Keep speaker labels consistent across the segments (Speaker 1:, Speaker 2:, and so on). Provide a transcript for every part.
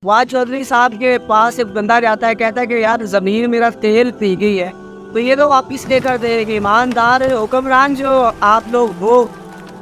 Speaker 1: फवाद चौधरी साहब के पास एक बंदा जाता है, कहता है कि यार ज़मीन मेरा तेल पी गई है, तो ये तो वापस लेकर देंगे। ईमानदार हुक्मरान जो आप लोग हो,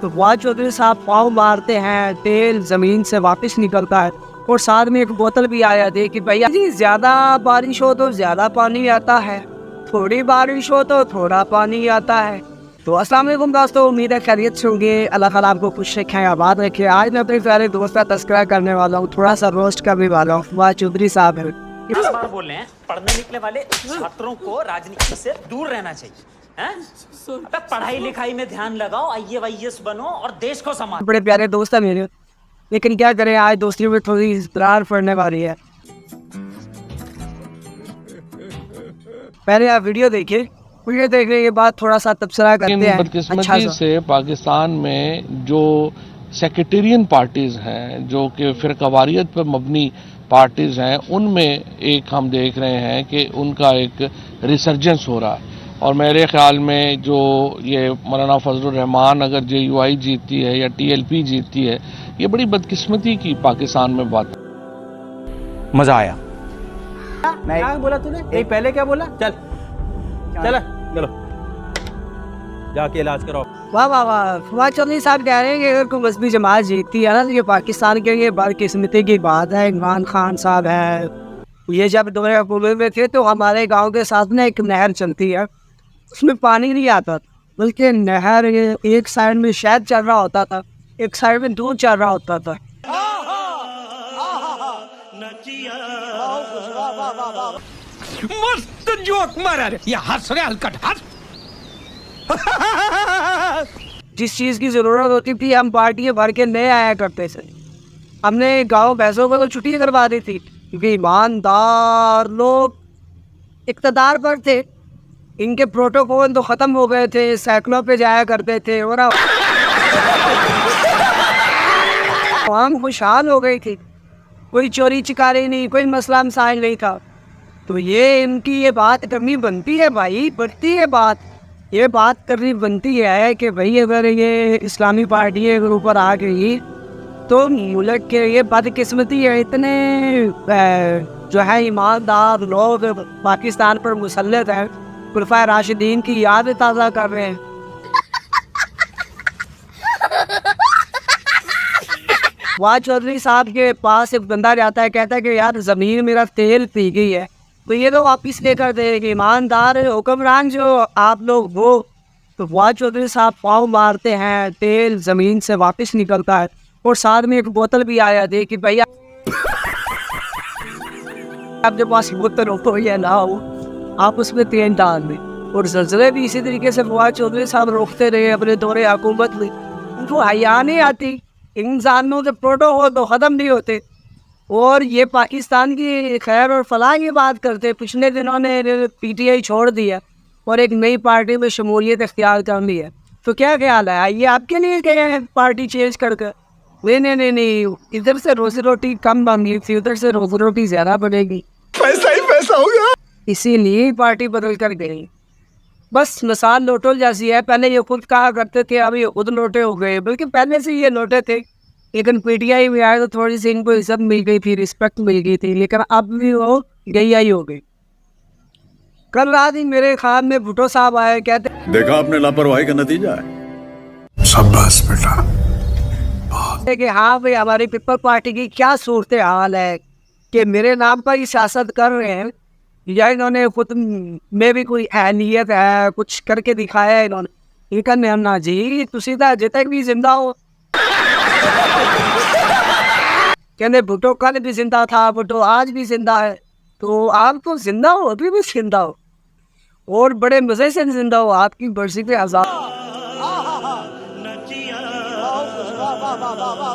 Speaker 1: तो फवाद चौधरी साहब पाँव मारते हैं, तेल ज़मीन से वापस निकलता है और साथ में एक बोतल भी आया दे कि भैया जी ज़्यादा बारिश हो तो ज़्यादा पानी आता है, थोड़ी बारिश हो तो थोड़ा पानी आता है। तो अस्सलाम वालेकुम दोस्तों, उम्मीद है खैरियत से होंगे। अल्लाह ताला आपको खुश रखे, आबाद रखे। आज मैं अपने सारे दोस्त का तस्करा करने वाला हूँ, थोड़ा सा रोस्ट करने वाला हूँ। फवाद चौधरी साहब है,
Speaker 2: इस बार बोल रहे हैं पढ़ने निकले वाले छात्रों को राजनीति से दूर रहना चाहिए हैं? अबे पढ़ाई लिखाई में ध्यान लगाओ, IAS बनो और देश को संभालो।
Speaker 1: बड़े प्यारे दोस्त है मेरे, लेकिन क्या करें आज दोस्ती में थोड़ी दरार पड़ने वाली है। पहले आप वीडियो देखिए, वीडियो देखने के बाद थोड़ा सा तबसरा करते हैं।
Speaker 3: बदकिस्मती से पाकिस्तान में जो सेक्रेटेरियन पार्टीज हैं, जो कि फिरकावारियत पर मबनी पार्टीज हैं, उनमें एक हम देख रहे हैं कि उनका एक रिसर्जेंस हो रहा है। और मेरे ख्याल में जो ये मौलाना फजलुर रहमान अगर JUI जीतती है या TLP जीतती है, ये बड़ी बदकिस्मती की पाकिस्तान में बात है।
Speaker 4: मजा आया।
Speaker 5: नहीं क्या बोला तूने? नहीं पहले क्या बोला? चल चलो जाके इलाज कराओ।
Speaker 1: वाह वाह वाह, फवाद चौधरी साहब कह रहे हैं कि अगर कोई मजहबी जमात जीतती है ना, तो ये पाकिस्तान के लिए बदकिस्मती की बात है। इमरान खान साहब है, ये जब दौरे हुकूमत में थे तो हमारे गांव के साथ में एक नहर चलती है, उसमें पानी नहीं आता, बल्कि नहर एक साइड में शहद चल रहा होता था, एक साइड में दूध चल रहा होता था।
Speaker 4: मस्त जोक मारा रे, ये हंस रहे हलकट हंस।
Speaker 1: जिस चीज़ की ज़रूरत होती थी हम पार्टियाँ भर के नए आया करते थे। हमने गांव भैंसों को तो छुट्टी करवा दी थी, क्योंकि ईमानदार लोग इक़्तिदार पर थे, इनके प्रोटोकॉल तो ख़त्म हो गए थे, साइकिलों पे जाया करते थे और आवाम खुशहाल हो गई थी, कोई चोरी चिकारी नहीं, कोई मसला मसाइल नहीं था। तो ये इनकी ये बात करनी बनती है भाई, बढ़ती है बात, ये बात करनी बनती है कि भाई अगर ये इस्लामी पार्टी के ऊपर आ गई तो मुल्क के ये बदकिस्मती है, इतने जो है ईमानदार लोग पाकिस्तान पर मुसल्लत हैं, खुलफाए राशिदीन की याद ताज़ा कर रहे हैं। फवाद चौधरी साहब के पास एक बंदा जाता है, कहता है कि यार ज़मीन मेरा तेल पी गई है, तो ये तो वापस लेकर देंगे। ईमानदार हुक्मरान जो आप लोग हो, तो फवाद चौधरी साहब पाँव मारते हैं, तेल ज़मीन से वापस निकलता है और साथ में एक बोतल भी आया दे कि भैया आपके पास बोतल हो या ना हो, आप उसमें तेल डाल दें। और ज़लज़ले भी इसी तरीके से फवाद चौधरी साहब रोकते रहे अपने दौरे हुकूमत में। उनको हया नहीं आती, इंसानों के प्रोटोकॉल तो ख़त्म नहीं होते और ये पाकिस्तान की खैर और फलाह की बात करते। पिछले दिनों ने PTI छोड़ दिया और एक नई पार्टी में शमूलियत इख्तियार कर ली है, तो क्या ख्याल है, ये आपके लिए क्या है पार्टी चेंज करके? नहीं, इधर से रोजी रोटी कम बनेगी थी, उधर से रोजी रोटी ज़्यादा बनेगी,
Speaker 4: पैसा ही पैसा हो गया,
Speaker 1: इसीलिए पार्टी बदल कर गई। बस मिसाल लोटो जैसी है, पहले ये खुद कहा करते थे, अभी ये खुद लोटे हो गए, बल्कि पहले से ये लोटे थे, लेकिन PTI में आए तो थोड़ी सी इनको इज्जत मिल गई थी, रिस्पेक्ट मिल गई थी, लेकिन अब भी वो गैया ही हो गई। कल रात ही मेरे ख्याल में भुट्टो साहब आए, कहते
Speaker 6: देखा आपने लापरवाही का नतीजा है।
Speaker 4: शाबाश बेटा।
Speaker 1: कि हाँ भाई हमारी पीपल पार्टी की क्या सूरत हाल है कि मेरे नाम पर ही सियासत कर रहे हैं, या इन्होंने खुद में भी कोई अहलियत है, कुछ करके दिखाया है इन्होंने। ये कहने हम ना जी, तुसी तो अजे तक भी जिंदा हो। कहते भुट्टो कल भी जिंदा था, भुट्टो आज भी जिंदा है, तो आप तो जिंदा हो, अभी भी जिंदा हो और बड़े मज़े से जिंदा हो। आपकी बरसी पे आज़ाद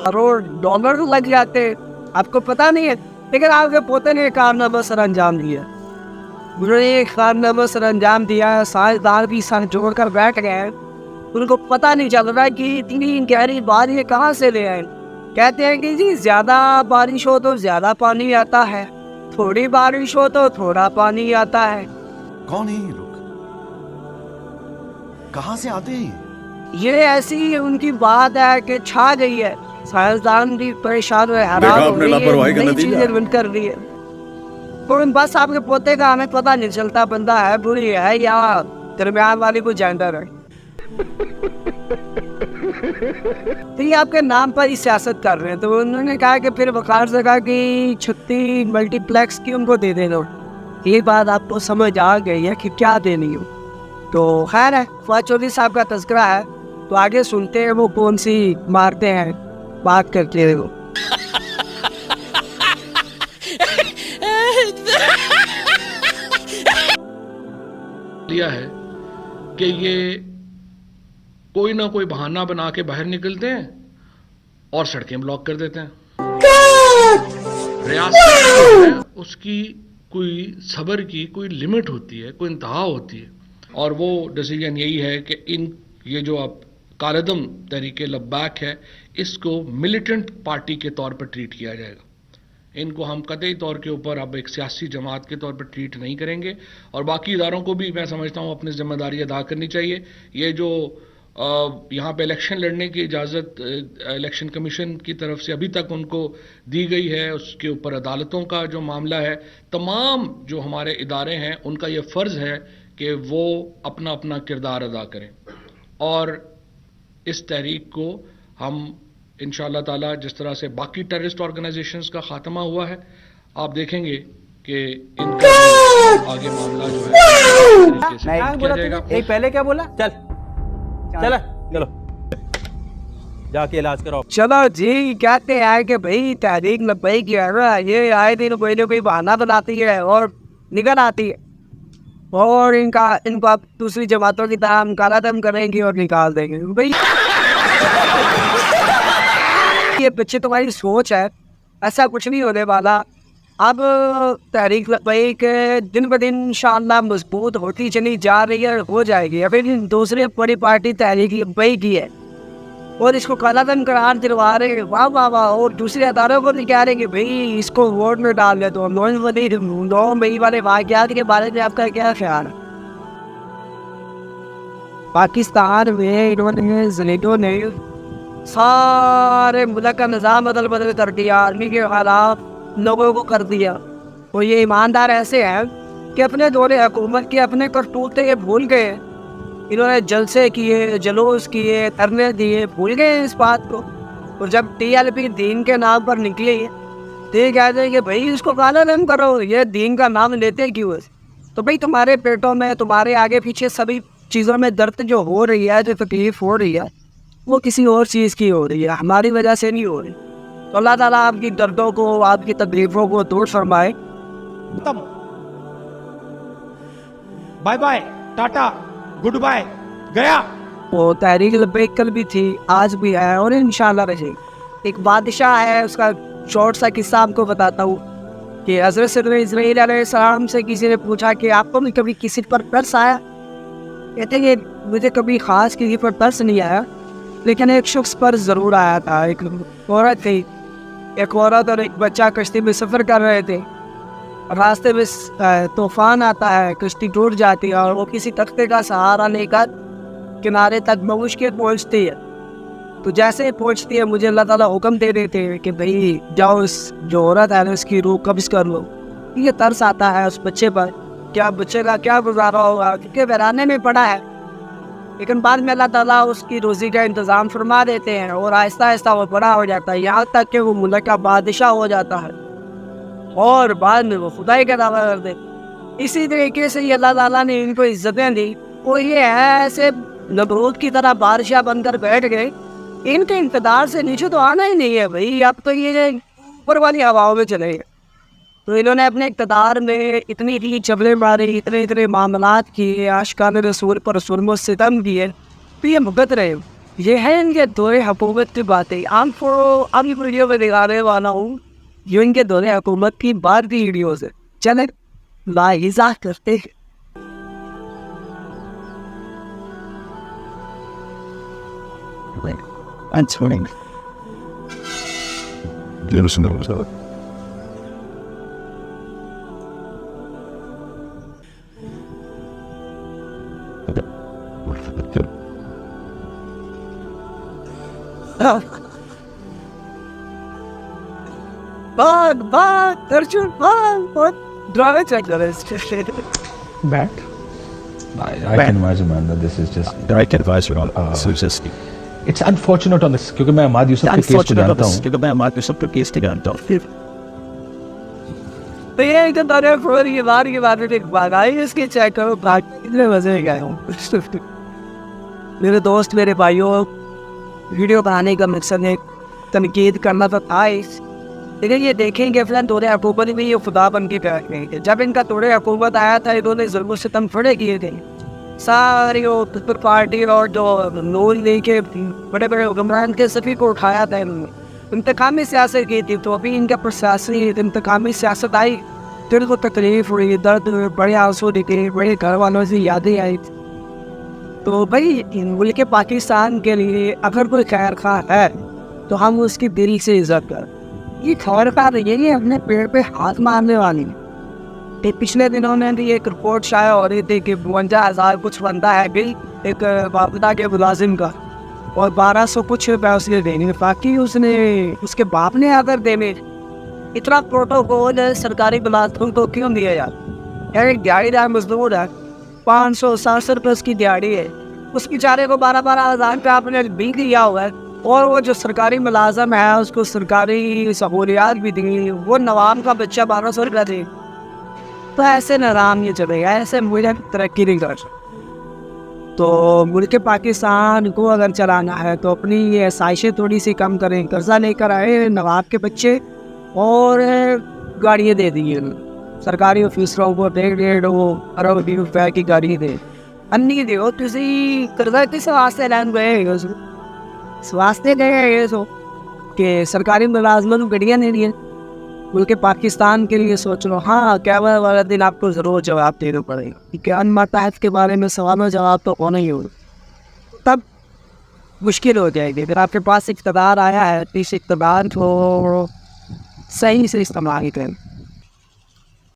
Speaker 1: $1 लग जाते, आपको पता नहीं है, लेकिन आपके पोते ने कारनामा सर अंजाम दिया। उन्होंने एक कारनामा सर अंजाम दिया, साइंसदान भी सर जोड़ कर बैठ गए, उनको पता नहीं चल रहा कि इतनी गहरी बारिश कहाँ से ले आए। कहते हैं कि जी ज़्यादा बारिश हो तो ज़्यादा पानी आता है, थोड़ी बारिश हो तो थोड़ा पानी आता है।
Speaker 6: कौन है ये लोग, कहाँ से आते हैं?
Speaker 1: ये ऐसी उनकी बात है कि छा गई है, साइंसदान भी परेशान हुए, हैरान
Speaker 6: देखा
Speaker 1: हो
Speaker 6: आपने
Speaker 1: रही है,
Speaker 6: लापरवाही का
Speaker 1: नई
Speaker 6: नतीजा।
Speaker 1: चीजें इन्वेंट कर रही है। तो बस आपके पोते का हमें पता नहीं चलता बंदा है बुरी है या दरमियान वाली कोई जेंडर है। तो ये आपके नाम पर ही सियासत कर रहे हैं। तो उन्होंने कहा कि फिर वकार से कहा कि 36 मल्टीप्लेक्स की उनको दे देना। ये बात आपको समझ आ गई है कि क्या देनी हो। तो खैर है, फवाद चौधरी साहब का तज़किरा है, तो आगे सुनते हैं वो कौन सी मारते हैं बात करते हैं वो।
Speaker 3: लिया है कि ये कोई ना कोई बहाना बना के बाहर निकलते हैं और सड़कें ब्लॉक कर देते हैं। रियासत जो है उसकी कोई सब्र की कोई लिमिट होती है, कोई इंतहा होती है, और वो डिसीजन यही है कि ये जो अब कालदम तहरीके लब्बैक है, इसको मिलिटेंट पार्टी के तौर पर ट्रीट किया जाएगा। इनको हम कतई तौर के ऊपर अब एक सियासी जमात के तौर पर ट्रीट नहीं करेंगे, और बाकी इदारों को भी मैं समझता हूँ अपनी जिम्मेदारी अदा करनी चाहिए। ये जो यहाँ पे इलेक्शन लड़ने की इजाज़त इलेक्शन कमीशन की तरफ से अभी तक उनको दी गई है, उसके ऊपर अदालतों का जो मामला है, तमाम जो हमारे इदारे हैं उनका ये फ़र्ज़ है कि वो अपना अपना किरदार अदा करें, और इस तहरीक को हम इंशाअल्लाह ताला जिस तरह से बाकी टेररिस्ट ऑर्गेनाइजेशंस का खात्मा हुआ है, आप देखेंगे कि इनका आगे मामला जो है तरीके से
Speaker 5: क्या बोला
Speaker 3: किया जाएगा।
Speaker 5: तूने? नहीं पहले क्या बोला? चल चल चलो जाके इलाज कराओ।
Speaker 1: चलो जी, कहते हैं कि भाई तहरीक लब्बैक की है ना, ये आए दिन कोई ना कोई बहाना बनाती है और निकल आती है, और इनको आप दूसरी जमातों की तरह हम कालादम करेंगे और निकाल देंगे। भाई ये बच्चे तुम्हारी सोच है, ऐसा कुछ नहीं होने वाला। अब तहरीक लब्बैक दिन ब दिन इंशाअल्लाह मजबूत होती चली जा रही है, हो जाएगी। अभी दूसरी बड़ी पार्टी तहरीक लब्बैक की है और इसको कालादम करार दिलवा रहे हैं, वाह वाह वाह। और दूसरे अदारों को भी कह रहे हैं कि भाई इसको वोट में डाल दे। तो 9 मई वाले वाक़यात के बारे में आपका क्या ख्याल है? पाकिस्तान में इन्होंने ज़लीलों ने सारे मुल्क का निज़ाम बदल कर दिया, आर्मी के खिलाफ लोगों को कर दिया। और ये ईमानदार ऐसे हैं कि अपने दौरे हुकूमत के अपने करतूते ये भूल गए। इन्होंने जलसे किए, जलूस किए, धरने दिए, भूल गए इस बात को। और जब TLP दीन के नाम पर निकली तो ये कहते हैं कि भाई इसको कालादम करो, ये दीन का नाम लेते क्यों है? तो भाई तुम्हारे पेटों में, तुम्हारे आगे पीछे सभी चीज़ों में दर्द जो हो रही है, जो तकलीफ हो रही है, वो किसी और चीज़ की हो रही है, हमारी वजह से नहीं हो रही। तो अल्लाह ताला आपकी दर्दों को, आपकी तकलीफ़ों को दूर फरमाए।
Speaker 4: खत्म, bye bye, tata, goodbye, गया।
Speaker 1: वो तहरीक लब्बैक कल भी थी, आज भी है और इंशाअल्लाह रहेगी। एक बादशाह है, उसका शॉर्ट सा किस्सा आपको बताता हूँ कि हज़रत सैयदना इस्माईल अलैहिस्सलाम से किसी ने पूछा कि आपको भी कभी किसी पर तरस आया? कहते हैं कि मुझे कभी ख़ास किसी पर तरस नहीं आया, लेकिन एक शख्स पर ज़रूर आया था। एक औरत थी, एक औरत और एक बच्चा कश्ती में सफ़र कर रहे थे। रास्ते में तूफ़ान आता है, कश्ती टूट जाती है और वो किसी तख्ते का सहारा लेकर किनारे तक बमुश्किल पहुँचती है। तो जैसे ही पहुँचती है, मुझे अल्लाह ताला हुक्म दे देते हैं कि भाई जाओ, उस जो औरत है ना उसकी रूह कब्ज़ कर लो। ये तरस आता है उस बच्चे पर, क्या बच्चे का क्या गुजारा होगा, क्योंकि वीराने में पड़ा है। लेकिन बाद में अल्लाह ताला उसकी रोज़ी का इंतज़ाम फरमा देते हैं और आहिस्ता आहिस्ता वो बड़ा हो जाता है, यहाँ तक कि वो मुल्क का बादशाह हो जाता है और बाद में वो खुदाई का दावा कर दे। इसी तरीके से ये अल्लाह ताला ने इनको इज्जतें दी। और ये है ऐसे नमरूद की तरह बादशाह बनकर बैठ गए, इनके इंतजार से नीचे तो आना ही नहीं है भाई। अब तो ये ऊपर वाली हवाओं में चले गए। तो इन्होंने अपने इक़्तिदार में इतनी ही चबले मारे, इतने मामलात किए, आशिकाने रसूल पर जुल्म सितम किए, तो ये भुगत रहे। ये है इनके दौरे हुकूमत की बातें। आपको अब ये वीडियो में दिखाने वाला हूँ जो इनके दौरे हुकूमत की बाद की वीडियोज़ है। चले लाइज़ा करते हैं। भाग अर्जुन भाग, बहुत ड्रामे चल रहा है।
Speaker 7: Bad. I can imagine, man, that this is just.
Speaker 6: I can advise you on suicide.
Speaker 7: It's unfortunate on this क्योंकि मैं अहमद यूसुफ के केस को जानता हूँ.
Speaker 6: क्योंकि मैं हमारे सब के केस के जानता हूँ.
Speaker 1: तो ये एकदम तारे फ्लोर के बाद में एक बात आई, इसके चेक करो भाग कितने मजे गए हूँ। मेरे दोस्त मेरे भाइयों, वीडियो बनाने का मकसद है तनकीद करना तो था इस, लेकिन ये देखेंगे फिलहाल दौरे हुकूमत में ये खुदा बन के बैठ गए थे। जब इनका दौरे हुकूमत आया था इन्होंने जुल्म सितम खड़े किए थे, सारी पीपल पार्टी और जो लोग लेके बड़े बड़े हुक्मरान के सभी को उठाया था इन्होंने, इंतकामी सियासत की थी। तो अभी इनका प्रशासनिक इंतकामी सियासत आई, दिल को तकलीफ हुई, दर्द हुए, बड़े आंसू निकले, बड़े घर वालों से यादें आई। तो भाई मुल्क पाकिस्तान के लिए अगर कोई खैर खा है तो हम उसकी दिल से इज्जत कर। ये खैर खा रही है अपने पेड़ पे हाथ मारने वाली। पिछले दिनों में भी एक रिपोर्ट शाया हो रही थी कि 52,000 कुछ बनता है बिल एक वापदा के मुलाजिम का, और 1200 कुछ रुपये उसने देने, बाकी उसने उसके बाप ने आकर देने। इतना प्रोटोकॉल सरकारी मुलाजिम को क्यों दिया यार? एक दिहाड़ीदार मजदूर है, 500-700 रुपये उसकी दिहाड़ी है, उस बेचारे को 12,000 रुपये आपने बिल दिया हुआ है, और वो जो सरकारी मुलाजम है उसको सरकारी सहूलियात भी दी, वो नवाब का बच्चा 1200 रुपये दे। तो ऐसे नाराम ये चलेगा, ऐसे मुझे तरक्की नहीं कर। तो मुल्क पाकिस्तान को अगर चलाना है तो अपनी ये आसाइशें थोड़ी सी कम करें, कर्जा लेकर आए नवाब के बच्चे और गाड़ियाँ दे दिए सरकारी ऑफिसरों को, 1.5 अरब रुपए की गाड़ी दे, अन्नी दो तुसी कर्जा किस वास्ते लैन गए, वास्ते गए ये सो कि सरकारी मुलाजमत को गाड़ियाँ दे दिए। मुल्क पाकिस्तान के लिए सोच लो, हाँ क्या वाला दिन आपको ज़रूर जवाब देना पड़ेगा कि अनमताहत के बारे में सवाल जवाब तो होना ही होगा, तब मुश्किल हो जाएगी। अगर आपके पास इक़्तिदार आया है तो इस इक़्तिदार को सही से इस्तेमाल करें।